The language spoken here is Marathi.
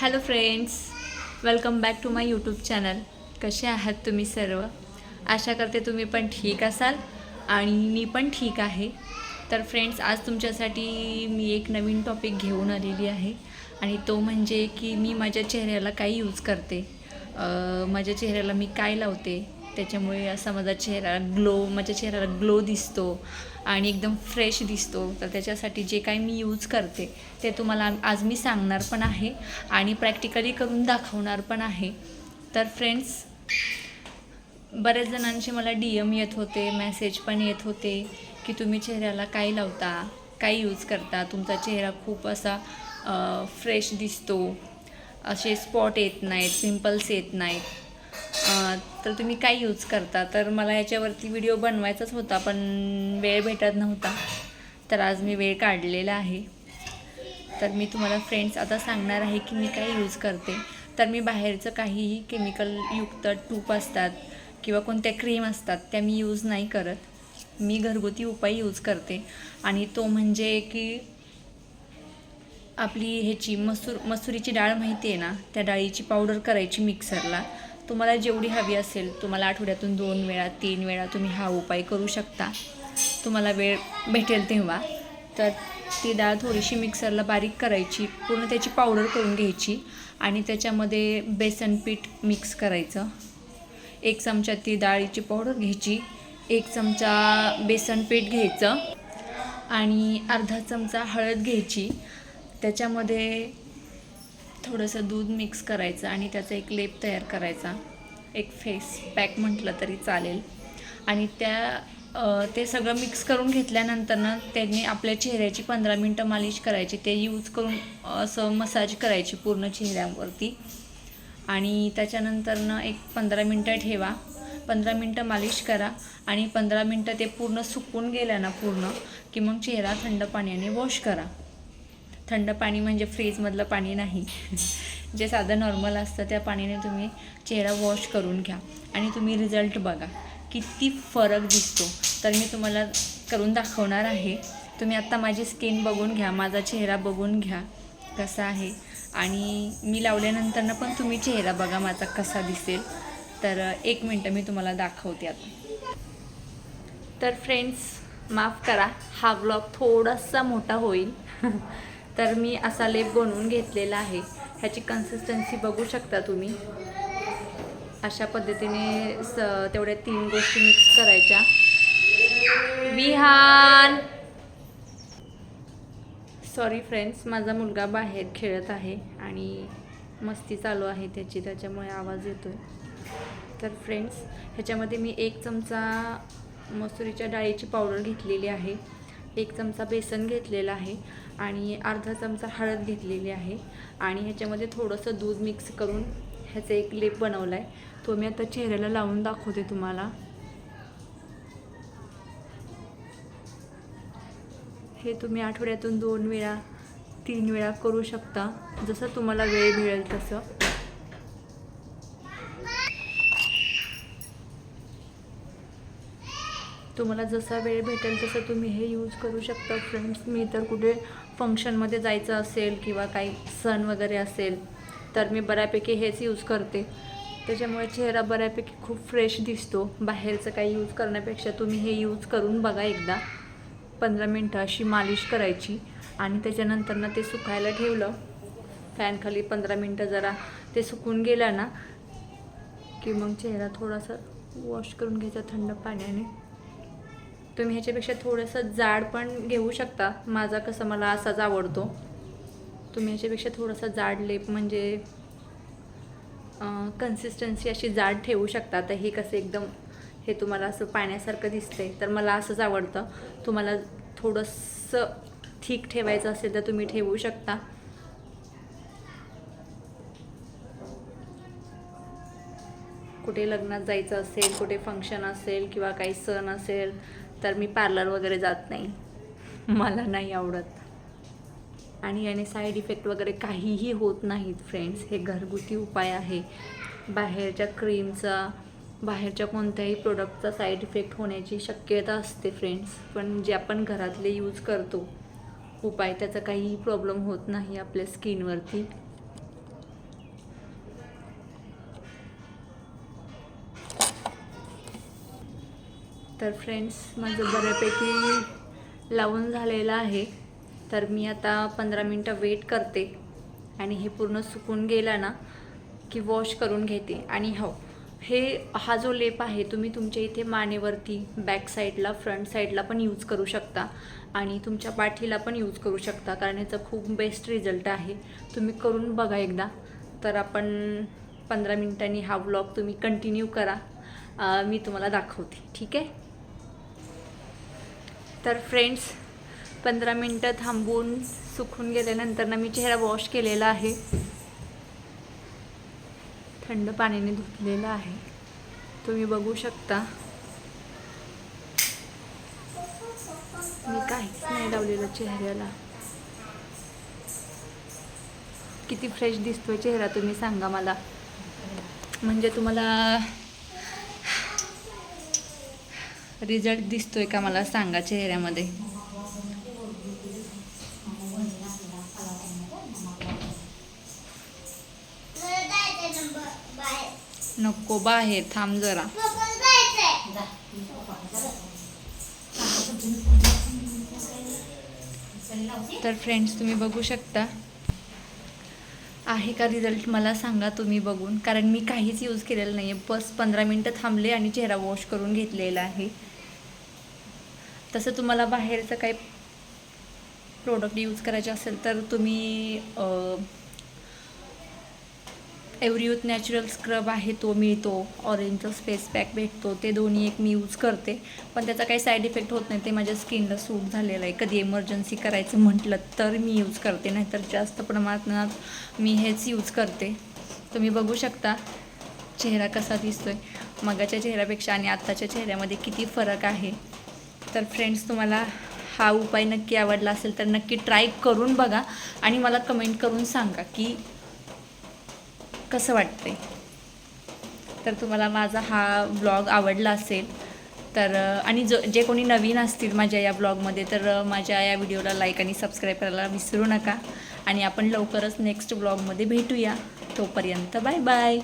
Hello friends, welcome back to my YouTube channel. कसे आहात तुम्ही सर्व? आशा करते तुम्ही पण ठीक असाल आणि मी पण ठीक आहे. तर फ्रेंड्स, आज तुमच्यासाठी मी एक नवीन टॉपिक घेऊन आलेली आहे आणि तो म्हणजे की मी माझ्या चेहऱ्याला काय यूज करते, माझ्या चेहऱ्याला मी काय लावते, त्याच्यामुळे असा माझ्या चेहऱ्याला ग्लो दिसतो आणि एकदम फ्रेश दिसतो. तर त्याच्यासाठी जे काही मी यूज करते ते तुम्हाला आज मी सांगणार पण आहे आणि प्रॅक्टिकली करून दाखवणार पण आहे. तर फ्रेंड्स, बऱ्याच जणांचे मला DM येत होते, मेसेज पण येत होते की तुम्ही चेहऱ्याला काय लावता, काय यूज करता, तुमचा चेहरा खूप असा फ्रेश दिसतो, असे स्पॉट येत नाहीत, पिंपल्स येत नाहीत, तर तुम्ही काय यूज करता. तर मला याच्यावरती व्हिडिओ बनवायचाच होता पण वेळ भेटत नव्हता, तर आज मी वेळ काढलेला आहे. तर मी तुम्हाला फ्रेंड्स आता सांगणार आहे की मी काय यूज करते. तर मी बाहेरचं काहीही केमिकलयुक्त तूप असतात किंवा कोणत्या क्रीम असतात त्या मी यूज नाही करत. मी घरगुती उपाय यूज करते आणि तो म्हणजे की आपली ह्याची मसुरीची डाळ माहिती आहे ना, त्या डाळीची पावडर करायची मिक्सरला. तुम्हाला जेवढी हवी असेल, तुम्हाला आठवड्यातून 2 वेळा 3 वेळा तुम्ही हा उपाय करू शकता, तुम्हाला वेळ भेटेल तेव्हा. तर ती डाळ थोडीशी मिक्सरला बारीक करायची, पूर्ण त्याची पावडर करून घ्यायची आणि त्याच्यामध्ये बेसन पीठ मिक्स करायचं. 1 चमचा ती डाळीची पावडर घ्यायची, 1 चमचा बेसन पीठ घ्यायचं आणि अर्धा चमचा हळद घ्यायची. त्याच्यामध्ये थोडंसं दूध मिक्स करायचं आणि त्याचा एक लेप तयार करायचा, एक फेस पॅक म्हटलं तरी चालेल. आणि ते सगळं मिक्स करून घेतल्यानंतर ना त्यांनी आपल्या चेहऱ्याची 15 मिनटं मालिश करायची. ते यूज करून असं मसाज करायची पूर्ण चेहऱ्यावरती आणि त्याच्यानंतरनं एक 15 मिनटं ठेवा, 15 मिनटं मालिश करा आणि 15 मिनटं ते पूर्ण सुकून गेलं ना पूर्ण, की मग चेहरा थंड पाण्याने वॉश करा. थंड पाणी म्हणजे फ्रीजमधलं पाणी नाही, जे साधं नॉर्मल असतं त्या पाण्याने तुम्ही चेहरा वॉश करून घ्या आणि तुम्ही रिझल्ट बघा किती फरक दिसतो. तर मी तुम्हाला करून दाखवणार आहे. तुम्ही आत्ता माझी स्किन बघून घ्या, माझा चेहरा बघून घ्या कसा आहे आणि मी लावल्यानंतरनं पण तुम्ही चेहरा बघा माझा कसा दिसेल. तर 1 मिनटं मी तुम्हाला दाखवते आता. तर फ्रेंड्स, माफ करा, हा ब्लॉग थोडासा मोठा होईल. तर मी असा लेप बनवून घेतलेला आहे. ह्याची कन्सिस्टन्सी बघू शकता तुम्ही. अशा पद्धतीने तेवढ्या 3 गोष्टी मिक्स करायच्या. विहान, सॉरी फ्रेंड्स, माझा मुलगा बाहेर खेळत आहे आणि मस्ती चालू आहे त्याची, त्याच्यामुळे आवाज येतो आहे. तर फ्रेंड्स, ह्याच्यामध्ये मी 1 चमचा मसुरीच्या डाळीची पावडर घेतलेली आहे, 1 चमचा बेसन घेतलेला आहे आणि अर्धा चमचा हळद घेतलेली आहे आणि ह्याच्यामध्ये थोडंसं दूध मिक्स करून ह्याचा एक लेप बनवला आहे. तो मी आता चेहऱ्याला लावून दाखवते तुम्हाला. हे तुम्ही आठवड्यातून 2 वेळा 3 वेळा करू शकता, जसं तुम्हाला वेळ मिळेल तसं. तुम्हाला जसा वेळ भेटेल तसं तुम्ही हे यूज करू शकता फ्रेंड्स. मी तर कुठे फंक्शनमध्ये जायचं असेल किंवा काही सण वगैरे असेल तर मी बऱ्यापैकी हेच यूज करते. त्याच्यामुळे चेहरा बऱ्यापैकी खूप फ्रेश दिसतो. बाहेरचं काही यूज करण्यापेक्षा तुम्ही हे यूज करून बघा एकदा. 15 मिनटं अशी मालिश करायची आणि त्याच्यानंतर ते सुकायला ठेवलं फॅनखाली. 15 मिनटं जरा ते सुकून गेलं ना की मग चेहरा थोडासा वॉश करून घ्यायचा थंड पाण्याने. तुम्ही ह्याच्यापेक्षा थोडंसं जाड पण घेऊ शकता. माझा कसं मला असाच आवडतो. तुम्ही ह्याच्यापेक्षा थोडासा जाड लेप म्हणजे कन्सिस्टन्सी अशी जाड ठेवू शकता. तर हे कसं एकदम हे तुम्हाला असं पाण्यासारखं दिसतंय, तर मला असंच आवडतं. तुम्हाला थोडंसं थिक ठेवायचं असेल तर तुम्ही ठेवू शकता. कुठे लग्नात जायचं असेल, कुठे फंक्शन असेल किंवा काही सण असेल तर मी पार्लर वगैरे जात नाही, मला नाही आवडत. आणि याने साईड इफेक्ट वगैरे काहीही होत नाहीत फ्रेंड्स. हे घरगुती उपाय आहे. बाहेरच्या क्रीमचा, बाहेरच्या कोणत्याही प्रोडक्टचा साईड इफेक्ट होण्याची शक्यता असते फ्रेंड्स, पण जे आपण घरातले यूज करतो उपाय त्याचा काहीही प्रॉब्लेम होत नाही आपल्या स्किनवरती. तर फ्रेंड्स, माझं बऱ्यापैकी लावून झालेलं आहे. तर मी आता 15 मिनटं वेट करते आणि हे पूर्ण सुकून गेला ना की वॉश करून घेते. आणि हो, हा जो लेप आहे तुम्ही तुमच्या इथे मानेवरती, बॅक साईडला, फ्रंट साईडला पण यूज करू शकता आणि तुमच्या पाठीला पण यूज करू शकता, कारण याचा खूप बेस्ट रिझल्ट आहे. तुम्ही करून बघा एकदा. तर आपण 15 मिनिटांनी हा व्लॉग तुम्ही कंटिन्यू करा, मी तुम्हाला दाखवते, ठीक आहे. तर फ्रेंड्स, 15 मिनटं थांबून सुकून गेल्यानंतर ना मी चेहरा वॉश केलेला आहे. थंड पाण्याने धुतलेला आहे, तुम्ही बघू शकता. मी काहीच नाही लावलेलं चेहऱ्याला. किती फ्रेश दिसतोय चेहरा तुम्ही सांगा मला. म्हणजे तुम्हाला रिझल्ट दिसतोय का मला सांगा चेहऱ्यामध्ये. नको बाहेर, थांब जरा. तर फ्रेंड्स, तुम्ही बघू शकता आहे का रिझल्ट मला सांगा तुम्ही बघून, कारण मी काहीच यूज केलेलं नाही आहे. बस 15 मिनटं थांबले आणि चेहरा वॉश करून घेतलेला आहे. तसं तुम्हाला बाहेरचं काही प्रोडक्ट यूज करायचे असेल तर तुम्ही एव्हरीयूथ नॅचरल स्क्रब आहे तो मिळतो, ऑरेंजचा फेस पॅक भेटतो, ते दोन्ही एक मी यूज करते. पण त्याचा काही साईड इफेक्ट होत नाही, ते माझ्या स्किनला सूट झालेलं आहे. कधी इमर्जन्सी करायचं म्हटलं तर मी यूज करते, नाहीतर जास्त प्रमाणात मी हेच यूज करते. तुम्ही बघू शकता चेहरा कसा दिसतोय मगाच्या चेहऱ्यापेक्षा आणि आत्ताच्या चेहऱ्यामध्ये किती फरक आहे. तर फ्रेंड्स, तुम्हाला हा उपाय नक्की आवडला असेल तर नक्की ट्राय करून बघा आणि मला कमेंट करून सांगा की कसं वाटतंय. तर तुम्हाला माझा हा ब्लॉग आवडला असेल तर आणि जे कोणी नवीन असतील माझ्या या ब्लॉगमध्ये, तर माझ्या या व्हिडिओला लाईक आणि सबस्क्राईब करायला विसरू नका. आणि आपण लवकरच नेक्स्ट ब्लॉगमध्ये भेटूया. तोपर्यंत बाय बाय.